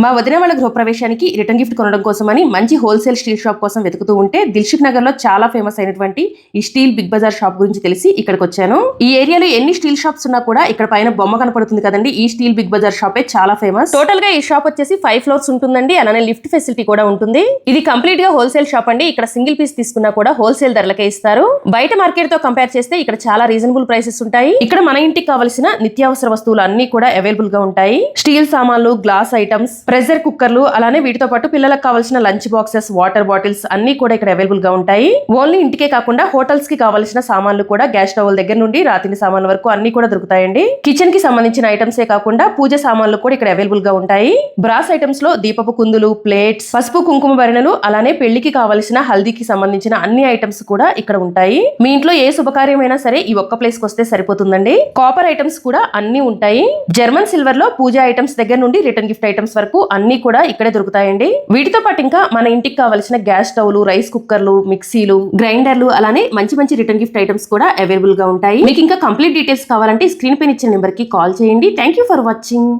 మా వదిన వాళ్ళ గృహప్రవేశానికి రిటర్న్ గిఫ్ట్ కొనడం కోసమని మంచి హోల్సేల్ స్టీల్ షాప్ కోసం వెతుకుతూ ఉంటే దిల్సుఖ్ నగర్ లో చాలా ఫేమస్ అయినటువంటి ఈ స్టీల్ బిగ్ బజార్ షాప్ గురించి తెలిసి ఇక్కడికి వచ్చాను. ఈ ఏరియాలో ఎన్ని స్టీల్ షాప్స్ ఉన్నా కూడా ఇక్కడ పైన బొమ్మ కనపడుతుంది కదండి, ఈ స్టీల్ బిగ్ బజార్ షాపే చాలా ఫేమస్. టోటల్ గా ఈ షాప్ వచ్చేసి 5 ఫ్లోర్స్ ఉంటుందండి. అలానే లిఫ్ట్ ఫెసిలిటీ కూడా ఉంటుంది. ఇది కంప్లీట్ గా హోల్సేల్ షాప్ అండి. ఇక్కడ సింగిల్ పీస్ తీసుకున్నా కూడా హోల్సేల్ ధరలకే ఇస్తారు. బయట మార్కెట్ తో కంపేర్ చేస్తే ఇక్కడ చాలా రీజనబుల్ ప్రైసెస్ ఉంటాయి. ఇక్కడ మన ఇంటికి కావాల్సిన నిత్యావసర వస్తువులు అన్ని కూడా అవైలబుల్ గా ఉంటాయి. స్టీల్ సామాన్లు, గ్లాస్ ఐటమ్స్, ప్రెషర్ కుక్కర్లు, అలానే వీటితో పాటు పిల్లలకు కావాల్సిన లంచ్ బాక్సెస్, వాటర్ బాటిల్స్ అన్ని కూడా ఇక్కడ అవైలబుల్ గా ఉంటాయి. ఓన్లీ ఇంటికే కాకుండా హోటల్స్ కి కావాల్సిన సామాన్లు కూడా గ్యాస్ స్టవ్ దగ్గర నుండి రాతిని సామాన్ల వరకు అన్ని కూడా దొరుకుతాయండి. కిచెన్ కి సంబంధించిన ఐటమ్స్ ఏ కాకుండా పూజ సామాన్లు కూడా ఇక్కడ అవైలబుల్ గా ఉంటాయి. బ్రాస్ ఐటమ్స్ లో దీపపు కుందులు, ప్లేట్స్, పసుపు కుంకుమ భరణలు, అలానే పెళ్లికి కావాల్సిన హల్దీకి సంబంధించిన అన్ని ఐటమ్స్ కూడా ఇక్కడ ఉంటాయి. మీ ఇంట్లో ఏ శుభకార్యమైనా సరే ఈ ఒక్క ప్లేస్ కి వస్తే సరిపోతుందండి. కాపర్ ఐటమ్స్ కూడా అన్ని ఉంటాయి. జర్మన్ సిల్వర్ లో పూజ ఐటమ్స్ దగ్గర నుండి రిటర్న్ గిఫ్ట్ ఐటమ్స్ వరకు అన్ని కూడా ఇక్కడే దొరుకుతాయండి. వీటితో పాటు ఇంకా మన ఇంటికి కావాల్సిన గ్యాస్ స్టవ్లు, రైస్ కుక్కర్లు, మిక్సీలు, గ్రైండర్లు, అలానే మంచి మంచి రిటర్న్ గిఫ్ట్ ఐటమ్స్ కూడా అవైలబుల్ గా ఉంటాయి. మీకు ఇంకా కంప్లీట్ డీటెయిల్స్ కావాలంటే స్క్రీన్ పైన ఇచ్చిన నెంబర్ కి కాల్ చేయండి. Thank you for watching.